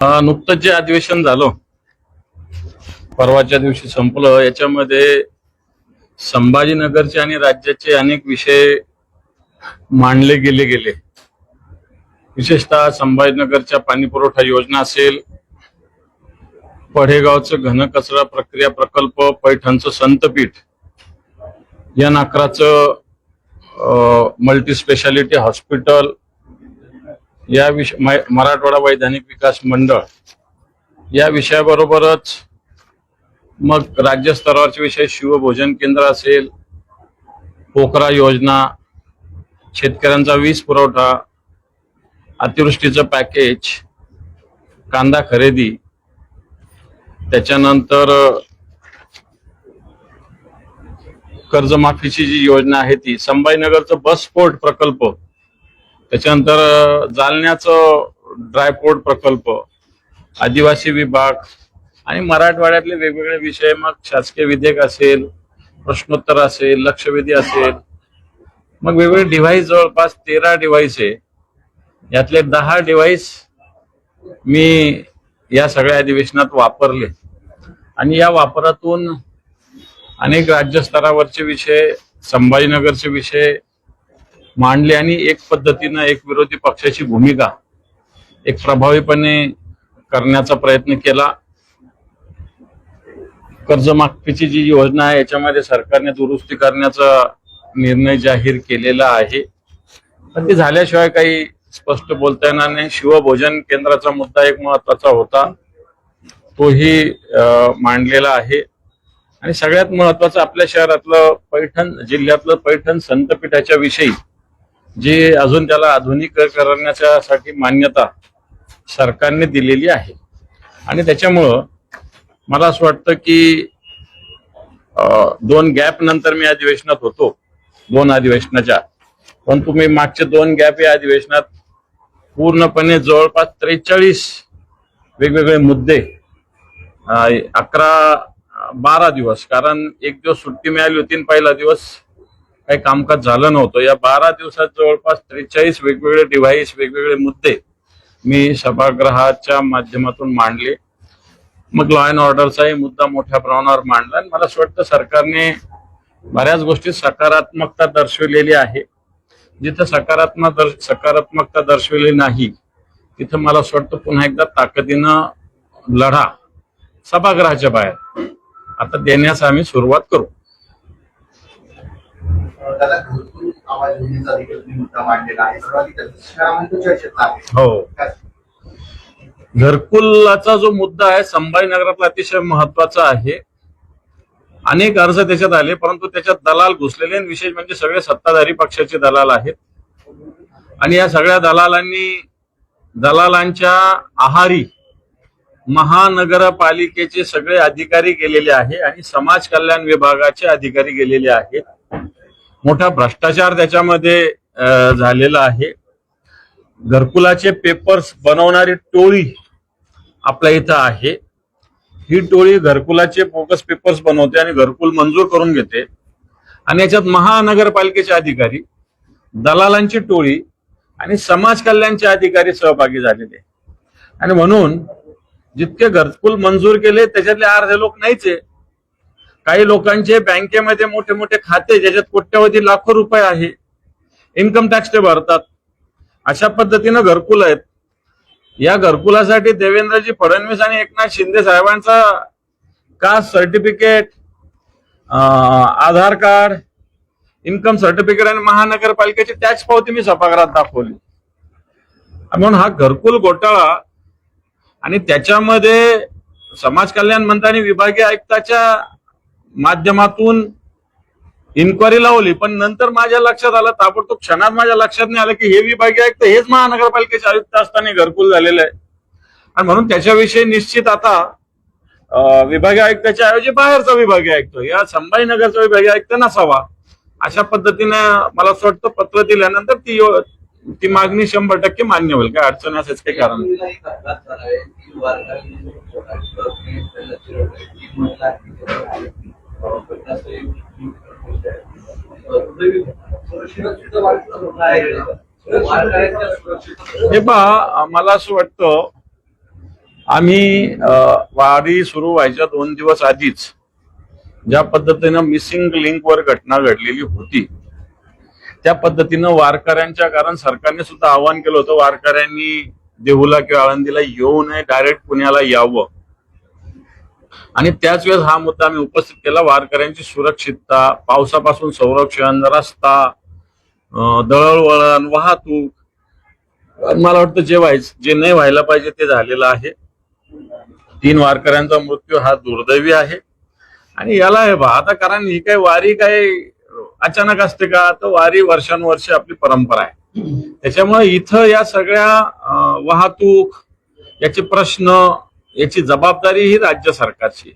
नुकतंच जे अधिवेशन झालं परवाच्या दिवशी संपलं, याच्यामध्ये संभाजीनगरचे आणि राज्याचे अनेक विषय मांडले गेले. विशेषतः संभाजीनगरच्या पाणी पुरवठा योजना असेल, पढेगावचं घनकचरा प्रक्रिया प्रकल्प, पैठणचं संतपीठ, या नाकराचं मल्टी स्पेशालिटी हॉस्पिटल, या मराठवाडा वैधानिक विकास मंडळ, या विषयाबरोबरच मग राज्यस्तरावरचे विषय शिवभोजन केंद्र असेल, पोखरा योजना, शेतकऱ्यांचा वीज पुरवठा, अतिवृष्टीचं पॅकेज, कांदा खरेदी, त्याच्यानंतर कर्जमाफीची जी योजना आहे ती, संभाजीनगरचं बस पोर्ट प्रकल्प, त्याच्यानंतर जालन्याचं ड्रायपोर्ट प्रकल्प, आदिवासी विभाग आणि मराठवाड्यातले वेगवेगळे विषय, मग शासकीय विधेयक असेल, प्रश्नोत्तर असेल, लक्षवेधी असेल, मग वेगवेगळे डिव्हाइस, जवळपास 13 डिव्हाइस आहे. यातले 10 डिव्हाइस मी या सगळ्या अधिवेशनात वापरले आणि या वापरातून अनेक राज्यस्तरावरचे विषय, संभाजीनगरचे विषय मांडले आणि एक पद्धतीनं एक विरोधी पक्षाची भूमिका एक प्रभावीपणे करण्याचा प्रयत्न केला. कर्जमाफीची जी योजना आहे याच्यामध्ये सरकारने दुरुस्ती करण्याचा निर्णय जाहीर केलेला आहे, पण ते झाल्याशिवाय काही स्पष्ट बोलता येणार नाही. शिवभोजन केंद्राचा मुद्दा एक महत्वाचा होता, तोही मांडलेला आहे. आणि सगळ्यात महत्वाचं आपल्या शहरातलं पैठण जिल्ह्यातलं पैठण संतपीठाच्या विषयी जे अजून त्याला आधुनिकीकरणासाठी मान्यता सरकारने दिलेली आहे. आणि त्याच्यामुळं मला असं वाटतं की 2 गॅप नंतर मी अधिवेशनात होतो, 2 अधिवेशनाच्या, पण तुम्ही मागचे 2 गॅप या अधिवेशनात पूर्णपणे जवळपास 43 वेगवेगळे मुद्दे, 12 दिवस, कारण एक दिवस सुट्टी मिळाली होती, पहिला दिवस काही कामकाज झालं नव्हतं. या 12 दिवसात जवळपास 43 वेगवेगळे डिव्हाइस, वेगवेगळे मुद्दे मी सभागृहाच्या माध्यमातून मांडले. मग लॉ अँड ऑर्डरचाही मुद्दा मोठ्या प्रमाणावर मांडला आणि मला असं वाटतं सरकारने बऱ्याच गोष्टी सकारात्मकता दर्शवलेली आहे. जिथं सकारात्मकता दर्शवलेली नाही तिथं मला असं वाटतं पुन्हा एकदा ताकदीनं लढा सभागृहाच्या बाहेर आता देण्यास आम्ही सुरुवात करू. हो, घरकुलाचा जो मुद्दा आहे संभाजीनगरातला अतिशय महत्वाचा आहे. अनेक अर्ज त्याच्यात आले, परंतु त्याच्यात दलाल घुसलेले, विशेष म्हणजे सगळे सत्ताधारी पक्षाचे दलाल आहेत. आणि या सगळ्या दलालांच्या आहारी महानगरपालिकेचे सगळे अधिकारी गेलेले आहे आणि समाज कल्याण विभागाचे अधिकारी गेलेले आहेत. मोठा भ्रष्टाचार त्याच्यामध्ये झालेला आहे. घरकुलाचे पेपर्स बनवणारी टोळी आपल्या इथं आहे. ही टोळी घरकुलाचे बोगस पेपर्स बनवते आणि घरकुल मंजूर करून घेते. आणि याच्यात महानगरपालिकेचे अधिकारी, दलालांची टोळी आणि समाज कल्याणचे अधिकारी सहभागी झालेले. आणि म्हणून जितके घरकुल मंजूर केले त्याच्यातले अर्धे लोक नाहीच आहे. काही लोकांचे बँकेमध्ये मोठे मोठे खाते ज्याच्यात कोट्यवधी लाखो रुपये आहे, इन्कम टॅक्स ते भरतात. अशा पद्धतीनं घरकुल आहेत. या घरकुलासाठी देवेंद्रजी फडणवीस आणि एकनाथ शिंदे साहेबांचा कास्ट सर्टिफिकेट, आधार कार्ड, इन्कम सर्टिफिकेट आणि महानगरपालिकेची टॅक्स पावती मी सभागृहात दाखवली. म्हणून हा घरकुल घोटाळा आणि त्याच्यामध्ये समाज कल्याण मंत्र्यांनी विभागीय आयुक्ताच्या माध्यमातून इन्क्वायरी लावली, पण नंतर माझ्या लक्षात आलं, ताबडतोब क्षणात माझ्या लक्षात नाही आलं की हे विभागीय आयुक्त हेच महानगरपालिकेचे आयुक्त असताना घरकुल झालेलं आहे. आणि म्हणून त्याच्याविषयी निश्चित आता विभागीय आयुक्ताच्या ऐवजी बाहेरचा विभागीय आयुक्त, या संभाजीनगरचा विभागीय आयुक्त नसावा, अशा पद्धतीने मला असं वाटतं पत्र दिल्यानंतर ती मागणी 100% मान्य होईल. काय अडचण असेच काही कारण हे पहा, मला असं वाटतं आम्ही वारी सुरू व्हायच्या 2 दिवस आधीच ज्या पद्धतीनं मिसिंग लिंकवर घटना घडलेली होती त्या पद्धतीनं वारकऱ्यांच्या, कारण सरकारने सुद्धा आवाहन केलं होतं वारकऱ्यांनी देहूला किंवा आळंदीला येऊ नये, डायरेक्ट पुण्याला यावं. आणि त्याच वेळेस हा मुद्दा आम्ही उपस्थित केला, वारकऱ्यांची सुरक्षितता, पावसापासून संरक्षण, रस्ता, दळणवळण, वाहतूक. मला वाटतं जे नाही व्हायला पाहिजे ते झालेलं आहे. 3 वारकऱ्यांचा मृत्यू हा दुर्दैवी आहे. आणि याला हे आता कारण ही काही वारी काही अचानक असते का, तर वारी वर्षानुवर्ष आपली परंपरा आहे. त्याच्यामुळे इथं या सगळ्या वाहतूक याचे प्रश्न, याची जबाबदारी ही राज्य सरकारची.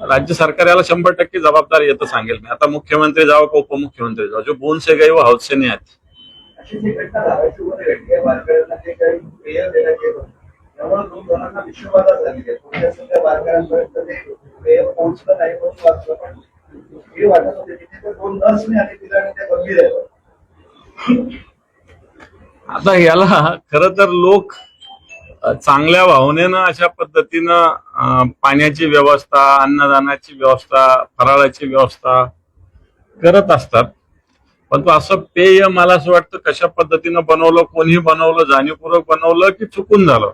राज्य सरकार याला 100% जबाबदारी येतं सांगेल मी. आता मुख्यमंत्री जावं का उपमुख्यमंत्री जावं, जो बोन से गए वो हौद से नहीं आते. आता याला खरं तर लोक चांगल्या भावनेनं अशा पद्धतीनं पाण्याची व्यवस्था, अन्नदानाची व्यवस्था, फराळाची व्यवस्था करत असतात. पण तो असं पेय मला असं वाटतं कशा पद्धतीनं बनवलं, कोणी बनवलं, जाणीवपूर्वक बनवलं की चुकून झालं.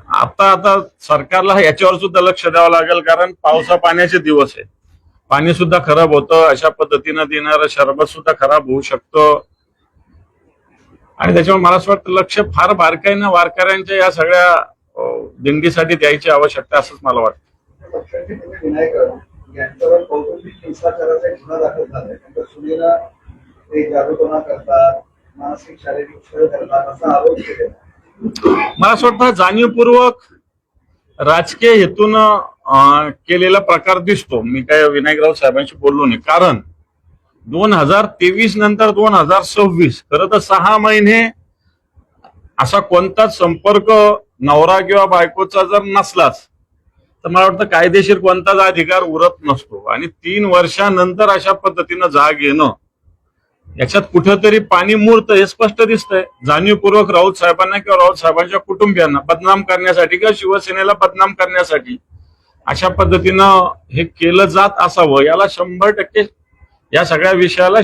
आता सरकारला याच्यावर सुद्धा लक्ष द्यावं लागेल, कारण पावसा पाण्याचे दिवस आहे. पाणी सुद्धा खराब होतं, अशा पद्धतीनं देणारं शरबत सुद्धा खराब होऊ शकतं. आणि त्याच्यामुळे मला असं वाटतं लक्ष फार बारकाईनं वारकऱ्यांच्या या सगळ्या दिंडीसाठी द्यायची आवश्यकता, असंच मला वाटतं. मला असं वाटतं जाणीवपूर्वक राजकीय हेतून केलेला प्रकार दिसतो. मी काय विनायकराव साहेबांशी बोललो नाही, कारण 2023 नंतर 2026 खरं तर 6 महिने असा कोणताच संपर्क नवरा किंवा बायकोचा जर नसलाच तर मला वाटतं कायदेशीर कोणताच अधिकार उरत नसतो. आणि 3 वर्षानंतर अशा पद्धतीनं जाग येणं, याच्यात कुठेतरी पाणी मुरतं हे स्पष्ट दिसतंय. जाणीवपूर्वक राऊत साहेबांना किंवा राऊत साहेबांच्या कुटुंबियांना बदनाम करण्यासाठी किंवा शिवसेनेला बदनाम करण्यासाठी अशा पद्धतीनं हे केलं जात असावं, याला 100% या सगळ्या विषयाला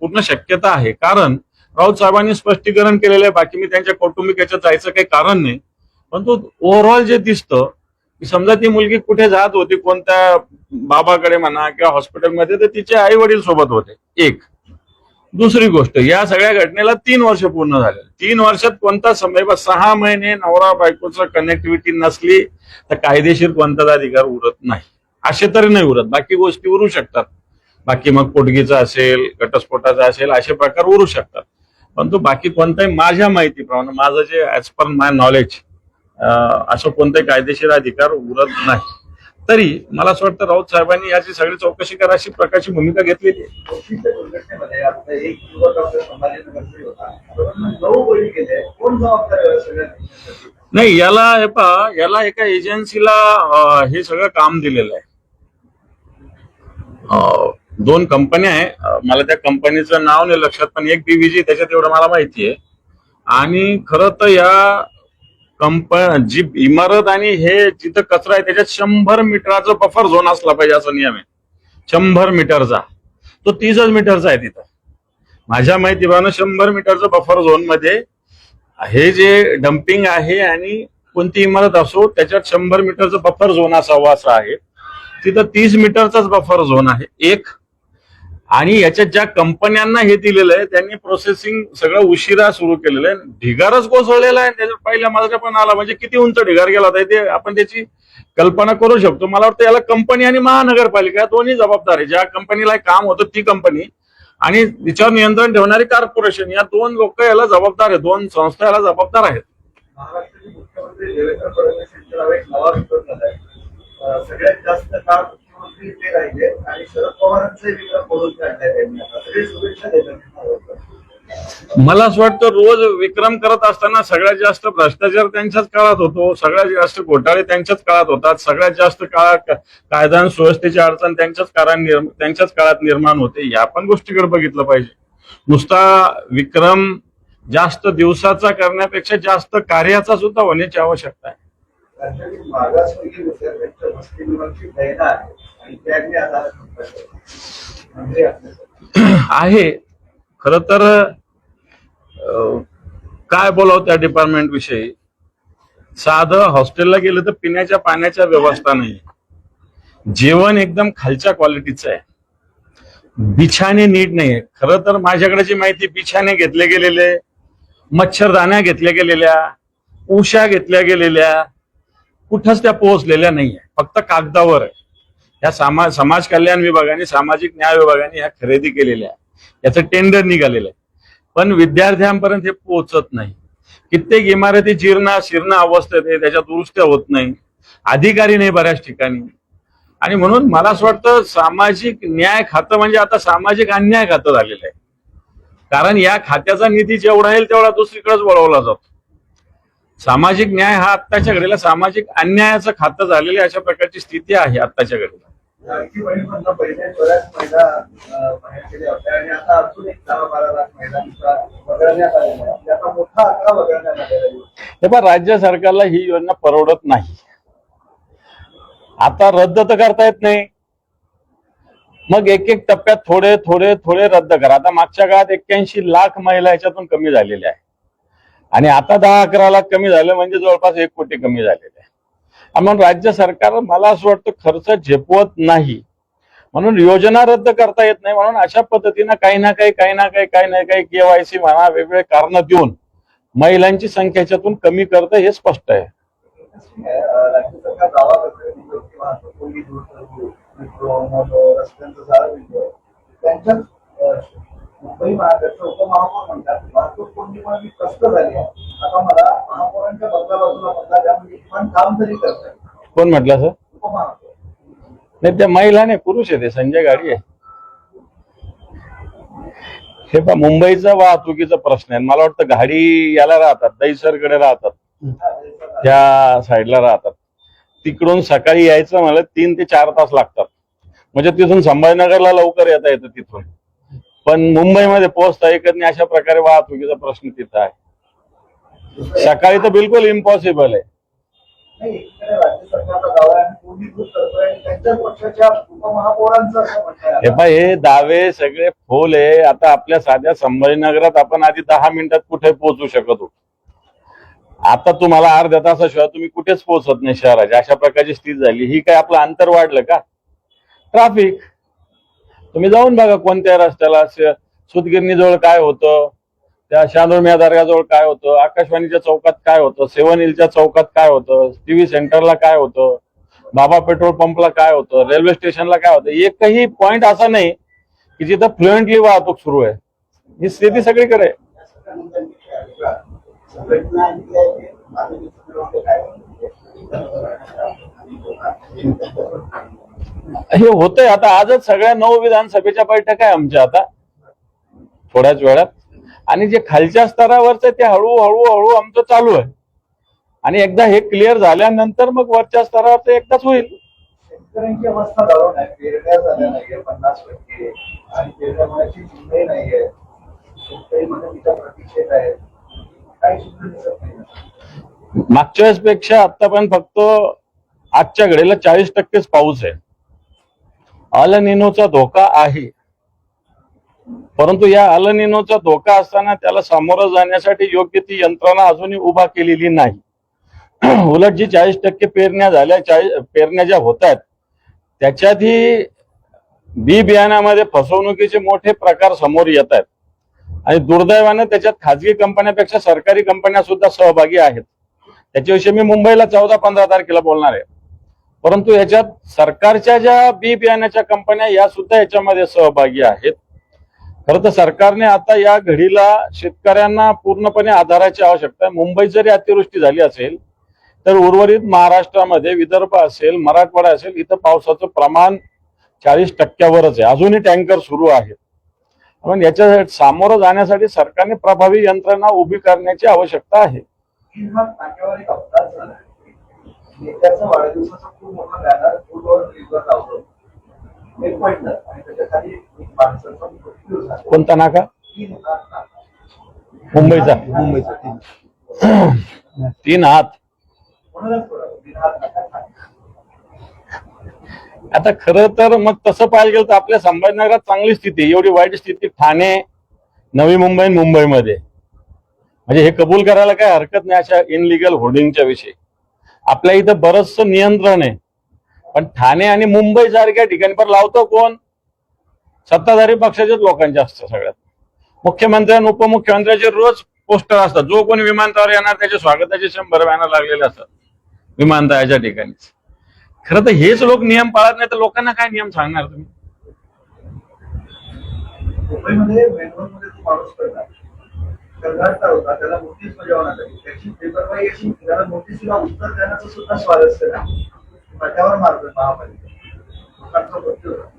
पूर्ण शक्यता आहे. कारण राऊत साहेबांनी स्पष्टीकरण केलेलं आहे. बाकी मी त्यांच्या कौटुंबिक याच्यात जायचं काही कारण नाही, पण तो ओव्हरऑल जे दिसतं की समजा ती मुलगी कुठे जात होती, कोणत्या बाबाकडे म्हणा किंवा हॉस्पिटलमध्ये, तर तिचे आई वडील सोबत होते. एक दुसरी गोष्ट, या सगळ्या घटनेला 3 वर्ष पूर्ण झाले. 3 वर्षात कोणता समय, 6 महिने नवरा बायकोचं कनेक्टिव्हिटी नसली तर कायदेशीर कोणताच अधिकार उरत नाही. असे तरी नाही उरत, बाकी गोष्टी उरू शकतात. बाकी मग पोटगीचा असेल, घटस्फोटाचा असेल, असे प्रकार उरू शकतात. परंतु बाकी कोणताही माझ्या माहितीप्रमाणे, माझं जे ऍज पर माय नॉलेज, असं कोणताही कायदेशीर अधिकार उरत नाही. तरी मला असं वाटतं राऊत साहेबांनी याची सगळी चौकशी करा अशी प्रकारची भूमिका घेतलेली आहे. नाही, याला एका एजन्सीला हे सगळं काम दिलेलं आहे. 2 कंपन्या आहे, मला त्या कंपनीचं नाव नाही लक्षात, पण एक DVG त्याच्यात एवढं मला माहिती आहे. आणि खरं तर या जी इमारत आणि हे जिथं कचरा आहे त्याच्यात 100 मीटरचा बफर झोन असला पाहिजे असा नियम आहे. 100 मीटरचा, तो 30 मीटरचा आहे तिथं. माझ्या माहितीप्रमाणे 100 मीटरचा बफर झोन मध्ये हे जे डम्पिंग आहे आणि कोणती इमारत असो त्याच्यात 100 मीटरचा बफर झोन असावा असं आहे. तिथं 30 मीटरचाच बफर झोन आहे एक. आणि याच्यात ज्या कंपन्यांना हे दिलेलं आहे त्यांनी प्रोसेसिंग सगळं उशिरा सुरू केलेलं आहे. ढिगारच कोसळलेला आहे. त्याच्यात पहिल्या माझ्या पण आला, म्हणजे किती उंच ढिगार गेला होता ते आपण त्याची कल्पना करू शकतो. मला वाटतं याला कंपनी आणि महानगरपालिका दोन्ही जबाबदार आहे. ज्या कंपनीला काम होतं ती कंपनी आणि तिच्यावर नियंत्रण ठेवणारी कॉर्पोरेशन, या 2 लोक याला जबाबदार आहेत, 2 संस्था याला जबाबदार आहेत. महाराष्ट्राचे मुख्यमंत्री देवेंद्र फडणवीस यांच्या नावे एक नवा विक्रम झालाय. सगळ्यात जास्त काळ मुख्यमंत्री ते राहिले आणि शरद पवारांचे विक्रम बोलून काढलाय त्यांनी. सगळे शुभेच्छा देतात. मला असं वाटतं रोज विक्रम करत असताना सगळ्यात जास्त भ्रष्टाचार त्यांच्याच काळात होतो, सगळ्यात जास्त घोटाळे त्यांच्याच काळात होतात, सगळ्यात जास्त कायदा आणि सुव्यवस्थेची अडचण त्यांच्याच काळात निर्माण होते. या पण गोष्टीकडे बघितलं पाहिजे. नुसता विक्रम जास्त दिवसाचा करण्यापेक्षा जास्त कार्याचा सुद्धा होण्याची आवश्यकता आहे. राज्यातील मागासवर्गीय विद्यार्थ्यांच्या वसती विभागाची प्रेरणा आहे आणि त्यांनी आता मंत्री असण्यासाठी आहे खर तर काय बोलावं त्या डिपार्टमेंट विषयी. साधं हॉस्टेलला गेलं तर पिण्याच्या पाण्याच्या व्यवस्था नाही, जेवण एकदम खालच्या क्वालिटीचं आहे, बिछाने नीट नाहीये. खरं तर माझ्याकडे जी माहिती, बिछाने घेतले गेलेले, मच्छरदाण्या घेतल्या गेलेल्या, उशा घेतल्या गेलेल्या, कुठंच त्या पोहोचलेल्या नाहीये, फक्त कागदावर आहे. या समाज कल्याण विभागाने, सामाजिक न्याय विभागाने ह्या खरेदी केलेल्या आहे, याचं टेंडर निघालेलं आहे, पण विद्यार्थ्यांपर्यंत हे पोहोचत नाही. कित्येक इमारती जीर्ण शीर्ण अवस्थेत आहे, त्याच्या दुरुस्त्या होत नाही, अधिकारी नाही बऱ्याच ठिकाणी. आणि म्हणून मला असं वाटतं सामाजिक न्याय खातं म्हणजे आता सामाजिक अन्याय खातं झालेलं आहे. कारण या खात्याचा निधी जेवढा येईल तेवढा दुसरीकडेच वळवला जातो. सामाजिक न्याय हा आत्ताच्या घडीला सामाजिक अन्यायाचं खातं झालेलं अशा प्रकारची स्थिती आहे आत्ताच्या घडीला. लाडकी बहीण पहिले बऱ्याच महिला बाहेर गेल्या होत्या आणि आता अजून एक 10-12 लाख महिलांचा वगळण्यात आलेला आहे. आता मोठा आकडा वगळण्यात आलेला आहे. हे पण राज्य सरकारला ही योजना परवडत नाही. आता रद्द तर करता येत नाही, मग एक एक टप्प्यात थोडे थोडे थोडे रद्द करा. आता मागच्या काळात 81 लाख महिला याच्यातून कमी झालेल्या आहे आणि आता 10-11 लाख कमी झालं म्हणजे जवळपास 1 कोटी कमी झालेले आहे. म्हणून राज्य सरकार मला असं वाटतं खर्च झेपवत नाही, म्हणून योजना रद्द करता येत नाही. म्हणून अशा पद्धतीनं काही ना काही KYC म्हणा, वेगवेगळे कारण देऊन महिलांची संख्या याच्यातून कमी करतं हे स्पष्ट आहे. राज्य सरकार दावा करते की वाहतूक रस्त्यांचं जाळं मिळतं, त्यांच्याच मुंबई महाराष्ट्र उपमहापौर म्हणतात वाहतूक कोंडीमुळे कष्ट झाली आहे. आता मला महापौरांच्या बाजूला बदला द्या म्हणजे किमान काम तरी करताय. कोण म्हटलं सर? उपमहापौर नाही, त्या महिला नाही, पुरुष आहे, ते संजय गाडी आहे. हे पहा, मुंबईचा वाहतुकीचा प्रश्न आहे. मला वाटतं गाडी याला राहतात, दहिसरकडे राहतात, त्या साईडला राहतात. तिकडून सकाळी यायचं मला 3 ते 4 तास लागतात, म्हणजे तिथून संभाजीनगरला लवकर येता येतं तिथून, पण मुंबईमध्ये पोहोचता येत नाही. अशा प्रकारे वाहतुकीचा प्रश्न तिथं आहे. सकाळी तर बिलकुल इम्पॉसिबल आहे. राज्य सरकारचा दावा आहे कोंडीकृत करतोय आणि त्यांच्याच पक्षाच्या उपमहापौरांचं असं म्हणणं आहे. हे पहा, हे दावे सगळे फोल आहे. आता आपल्या साध्या संभाजीनगरात आपण आधी 10 मिनिटात कुठे पोहोचू शकत होतो, आता तुम्हाला अर्ध्या तासाशिवाय तुम्ही कुठेच पोहोचत नाही शहराच्या. अशा प्रकारची स्थिती झाली. ही काय आपलं अंतर वाढलं का? ट्रॅफिक तुम्ही जाऊन बघा कोणत्या रस्त्याला, सुतगिरणी जवळ काय होतं, त्या शानूरमिया दर्गाजवळ काय होतं, आकाशवाणीच्या चौकात काय होतं, 7 हिलच्या चौकात काय होतं, टीव्ही सेंटरला काय होतं, बाबा पेट्रोल पंपला काय होतं, रेल्वे स्टेशनला काय होतं. एकही पॉइंट असा नाही की जिथं फ्लुएंटली वाहतूक सुरू आहे. ही स्थिती सगळीकडे आहे. हे होतंय. आता आजच सगळ्या 9 विधानसभेच्या बैठका आहे आमच्या आता थोड्याच वेळात, आणि जे खालच्या स्तरावरचं ते हळूहळू आमचं चालू आहे. आणि एकदा हे क्लिअर झाल्यानंतर मग वरच्या स्तरावर ते एकदाच होईल. शेतकऱ्यांची अवस्था दारुण आहे. पेरण्या झाल्या नाहीये 50% आणि पेरण्या होण्याची चिन्हही नाहीये. शेतकरी मदतीच्या प्रतीक्षेत आहेत. काही सुद्धा दिसत नाही. मागच्या वेळेसपेक्षा आतापर्यंत फक्त आजच्या घडीला 40% पाऊस आहे. अल निनोचा धोका आहे, परंतु या अल निनोचा धोका असताना त्याला सामोरं जाण्यासाठी योग्य ती यंत्रणा अजूनही उभा केलेली नाही. उलट जी 40% पेरण्या झाल्या, पेरण्या ज्या होत आहेत त्याच्यातही बी बियाण्यामध्ये फसवणुकीचे मोठे प्रकार समोर येत आहेत आणि दुर्दैवाने त्याच्यात खाजगी कंपन्यापेक्षा सरकारी कंपन्या सुद्धा सहभागी आहेत. त्याच्याविषयी मी मुंबईला 14-15 तारखेला बोलणार आहे. परंतु याच्यात सरकारच्या ज्या बी बियाण्याच्या कंपन्या या सुद्धा याच्यामध्ये सहभागी आहेत. खरं तर सरकारने आता या घडीला शेतकऱ्यांना पूर्णपणे आधाराची आवश्यकता आहे. मुंबईत जरी अतिवृष्टी झाली असेल तर उर्वरित महाराष्ट्रामध्ये, विदर्भ असेल, मराठवाडा असेल, इथं पावसाचं प्रमाण 40%वरच आहे. अजूनही टँकर सुरू आहेत. पण याच्या सामोरं जाण्यासाठी सरकारने प्रभावी यंत्रणा उभी करण्याची आवश्यकता आहे. नाक्यावर एक अपघात झाला. नेत्याचा वाढदिवसाचा खूप मोठा बॅनर फुटवर रिलीजवर लावतो. एक पॉइंट आणि त्याच्या खाली एक माणसाचा मृत्यू झाला. कोणता नाका? मुंबईचा मुंबईचा 3 हात. कोणालाच सोडावं. बिनहात नका. आता खरं तर मग तसं पाहायला गेलं तर आपल्या संभाजीनगरात चांगली स्थिती आहे. एवढी वाईट स्थिती ठाणे, नवी मुंबई आणि मुंबईमध्ये, म्हणजे हे कबूल करायला काय हरकत नाही अशा इनलिगल होर्डिंगच्या विषयी. आपल्या इथं बरचसं नियंत्रण आहे, पण ठाणे आणि मुंबई सारख्या ठिकाणी पण लावतो कोण? सत्ताधारी पक्षाच्याच लोकांचे असतं. सगळ्यात मुख्यमंत्री आणि उपमुख्यमंत्र्याचे रोज पोस्टर असतात. जो कोणी विमानतळावर येणार त्याच्या स्वागताचे 100 बॅनर लागलेले असतात विमानतळाच्या ठिकाणीच. खरं तर हेच लोक नियम पाळत नाही तर लोकांना काय नियम सांगणार तुम्ही? मुंबईमध्ये मेट्रोमध्ये तो माणूस पडला कर्नाटक होता, त्याला नोटीस बजावण्यात आली. त्याची पेपरवाई अशी त्याला नोटीसला उत्तर देण्याचं सुद्धा स्वारस्य नाही. माझ्यावर मारलं महापालिका लोकांचा मृत्यू झाला.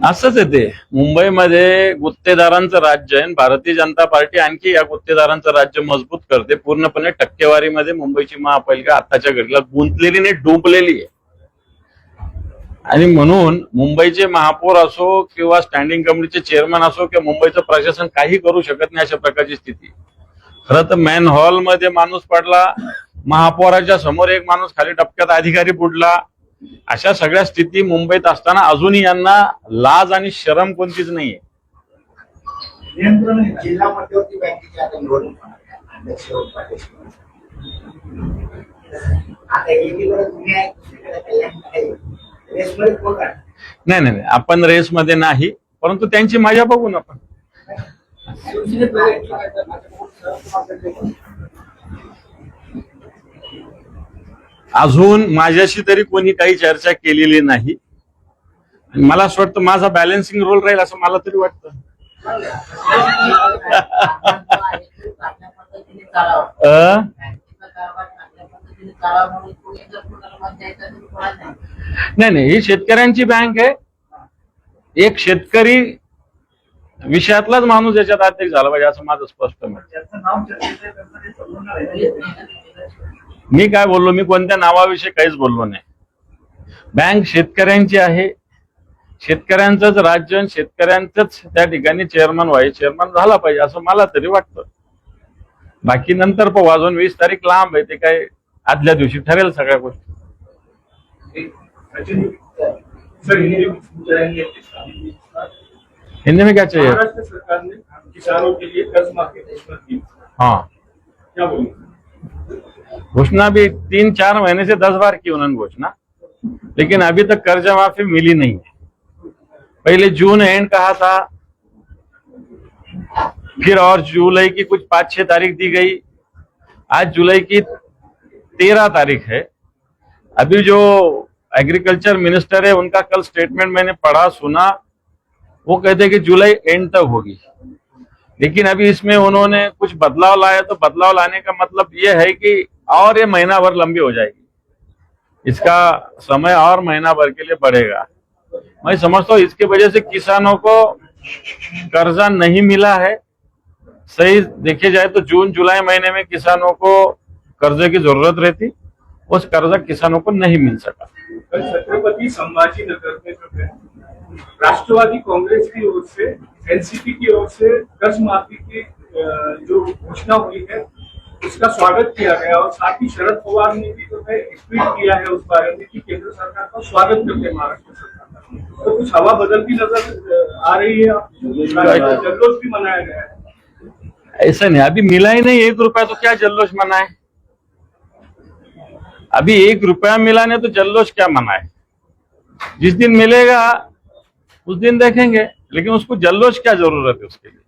असंच आहे ते. मुंबईमध्ये गुत्तेदारांचं राज्य आहे आणि भारतीय जनता पार्टी आणखी या गुत्तेदारांचं राज्य मजबूत करते. पूर्णपणे टक्केवारीमध्ये मुंबईची महापालिका आताच्या घडीला गुंतलेली नाही, डुंबलेली आहे. आणि म्हणून मुंबईचे महापौर असो किंवा स्टँडिंग कमिटीचे चेअरमन असो किंवा मुंबईचं प्रशासन काही करू शकत नाही अशा प्रकारची स्थिती. खरं तर मॅन हॉलमध्ये माणूस पडला, महापौराच्या समोर एक माणूस खाली टपक्यात अधिकारी बुडला. अशा सगळ्या स्थिती मुंबईत असताना अजूनही यांना लाज आणि शरम कोणतीच नाहीये. नियंत्रण नाही. जिल्हा मध्यवर्ती बँकेची आता निवडणूक होणार आहे. अध्यक्ष उपाध्यक्ष. आता एकीकडे तुम्ही आहे, दुसरीकडे कल्याण आहे. रेसमध्ये कोण आहे? नाही नाही नाही, आपण रेसमध्ये नाही, परंतु त्यांची मजा बघून आपण. अजून माझ्याशी तरी कोणी काही चर्चा केलेली नाही. मला असं वाटतं माझा बॅलन्सिंग रोल राहील असं मला तरी वाटतं. नाही नाही, ही शेतकऱ्यांची बँक आहे. एक शेतकरी विषयातलाच माणूस याच्यात अध्यक्ष झाला पाहिजे असं माझं स्पष्ट मत. ज्याचं नाव चर्चेत आहे त्यांचं ते समजणार आहे. मी काय बोललो? मी कोणत्या नावाविषयी काहीच बोललो नाही. बँक शेतकऱ्यांची आहे, शेतकऱ्यांचंच राज्य, शेतकऱ्यांचंच त्या ठिकाणी चेअरमन झाला पाहिजे असं मला तरी वाटतं. बाकी नंतर पाहू, अजून 20 तारीख लांब आहे, ते काय आदल्या दिवशी ठरेल सगळ्या गोष्टी. हिंदी में क्या चाहिए? महाराष्ट्र सरकार ने किसानों के लिए कर्ज माफी घोषणा की, हाँ, क्या बोलेंगे? घोषणा भी 3-4 महीने से 10 बार की उन्होंने घोषणा, लेकिन अभी तक कर्जा माफी मिली नहीं है. पहले जून एंड कहा था, फिर और जुलाई की कुछ 5-6 तारीख दी गई. आज जुलाई की 13 तारीख है. अभी जो एग्रीकल्चर मिनिस्टर है उनका कल स्टेटमेंट मैंने पढ़ा सुना, वो कहते हैं कि जुलाई एंड तक होगी. लेकिन अभी इसमें उन्होंने कुछ बदलाव लाया, तो बदलाव लाने का मतलब ये है कि और ये महीना भर लंबी हो जाएगी, इसका समय और महीना भर के लिए बढ़ेगा. मैं समझता हूँ इसकी वजह से किसानों को कर्जा नहीं मिला है. सही देखे जाए तो जून जुलाई महीने में किसानों को कर्जे की जरूरत रहती, उस कर्जा किसानों को नहीं मिल सका. कल छत्रपति संभाजी नगर में जो है राष्ट्रवादी कांग्रेस की ओर से, एनसीपी की ओर से कर्ज माफी की जो घोषणा हुई है उसका स्वागत किया गया, और साथ ही शरद पवार ने भी जो है ट्वीट किया है उस बारे में कि केंद्र सरकार का स्वागत करते हैं महाराष्ट्र सरकार का. तो कुछ हवा बदलती नजर आ रही है. जल्लोष भी मनाया गया है. ऐसा नहीं, अभी मिला ही नहीं 1 रुपया, तो क्या जल्लोष मनाए? अभी 1 रुपया मिला नहीं तो जल्लोष क्या मनाए? जिस दिन मिलेगा उस दिन देखेंगे, लेकिन उसको जल्लोष क्या जरूरत है? उसके लिए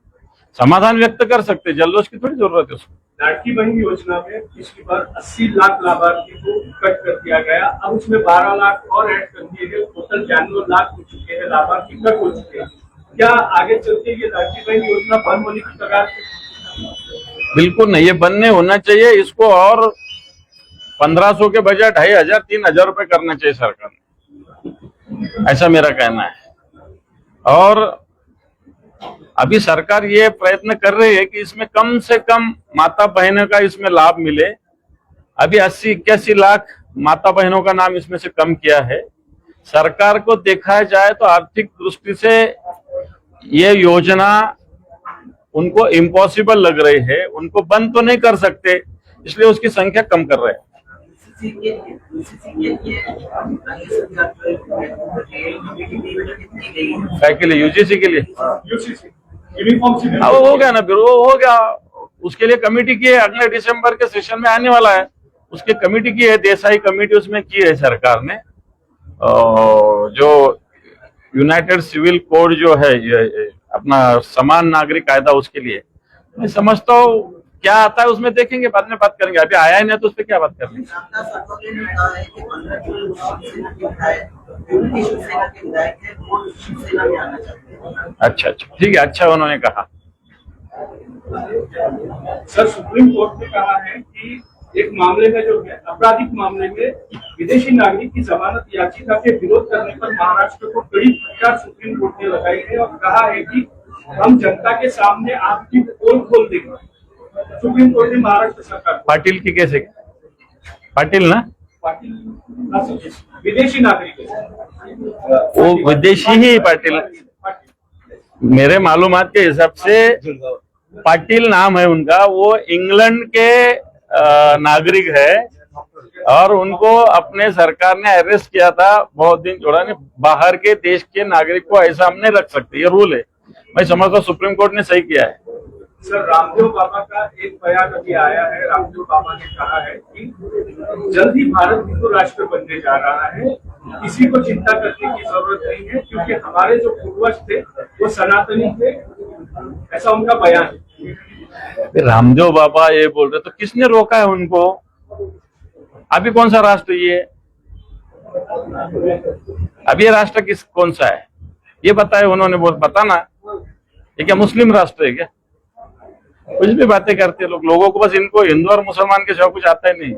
समाधान व्यक्त कर सकते, जल्लोष की थोड़ी जरूरत है उसको. लाडकी बहन योजना में पिछली बार 80 लाख लाभार्थी को कट कर दिया गया, अब उसमें 12 लाख और ऐड कर दिए गए, टोटल 92 लाख हो चुके हैं लाभार्थी कट हो चुके हैं. क्या आगे चलते ये लाडकी बहन योजना बंद होने की कगार पे? बिल्कुल नहीं, ये बंद नहीं होना चाहिए. इसको और 1500 के बजाय 2500-3000 रुपए करना चाहिए सरकार ने, ऐसा मेरा कहना है. और अभी सरकार ये प्रयत्न कर रही है कि इसमें कम से कम माता बहनों का इसमें लाभ मिले. अभी 80-81 लाख माता बहनों का नाम इसमें से कम किया है. सरकार को देखा जाए तो आर्थिक दृष्टि से ये योजना उनको इम्पॉसिबल लग रही है, उनको बंद तो नहीं कर सकते, इसलिए उसकी संख्या कम कर रहे हैं। क्या के लिए? यूजीसी के लिए? यूसीसी यूनिफॉर्म सिविल हाँ, वो हो गया ना, फिर वो हो गया। उसके लिए कमेटी की है, अगले दिसंबर के सेशन में आने वाला है, उसकी कमेटी की है, देसाई कमेटी उसमें की है सरकार ने। जो यूनाइटेड सिविल कोड जो है, ये अपना समान नागरिक कायदा, उसके लिए मैं समझता हूँ क्या आता है उसमें देखेंगे, बाद में बात करेंगे। अभी आया ही नहीं तो उस पर क्या बात करनी। रामदास अठवले ने कहा है कि 15 जो शिवसेना के विधायक विरोधी शिवसेना के विधायक है वो शिवसेना में आना चाहते हैं। अच्छा, ठीक है, अच्छा उन्होंने कहा। सर, सुप्रीम कोर्ट ने कहा है कि एक मामले में जो है, आपराधिक मामले में विदेशी नागरिक की जमानत याचिका के विरोध करने पर महाराष्ट्र को कड़ी फटकार सुप्रीम कोर्ट ने लगाई है और कहा है कि हम जनता के सामने आपकी पोल खोल देंगे। सुप्रीम कोर्ट ने महाराष्ट्र सरकार पाटिल की कैसे? पाटिल ना, पाटिल विदेशी नागरिक है। वो विदेशी ही पाटिल, मेरे मालूमात के हिसाब से पाटिल नाम है उनका, वो इंग्लैंड के नागरिक है और उनको अपने सरकार ने अरेस्ट किया था बहुत दिन जोड़ा ने। बाहर के देश के नागरिक को ऐसा हम नहीं रख सकते, ये रूल है। मैं समझता हूँ सुप्रीम कोर्ट ने सही किया है। सर, रामदेव बाबा का एक बयान अभी आया है। रामदेव बाबा ने कहा है कि जल्द ही भारत हिंदू राष्ट्र बनने जा रहा है, किसी को चिंता करने की जरूरत नहीं है क्योंकि हमारे जो पूर्वज थे वो सनातनी थे, ऐसा उनका बयान है। रामदेव बाबा ये बोल रहे तो किसने रोका है उनको? अभी कौन सा राष्ट्र ये? अब ये राष्ट्र कौन सा है ये बताए उन्होंने, बोल पता ना। ये क्या मुस्लिम राष्ट्र है क्या? कुछ भी बातें करते लोग, लोगों को बस इनको हिंदू और मुसलमान के सिवा कुछ आता ही नहीं।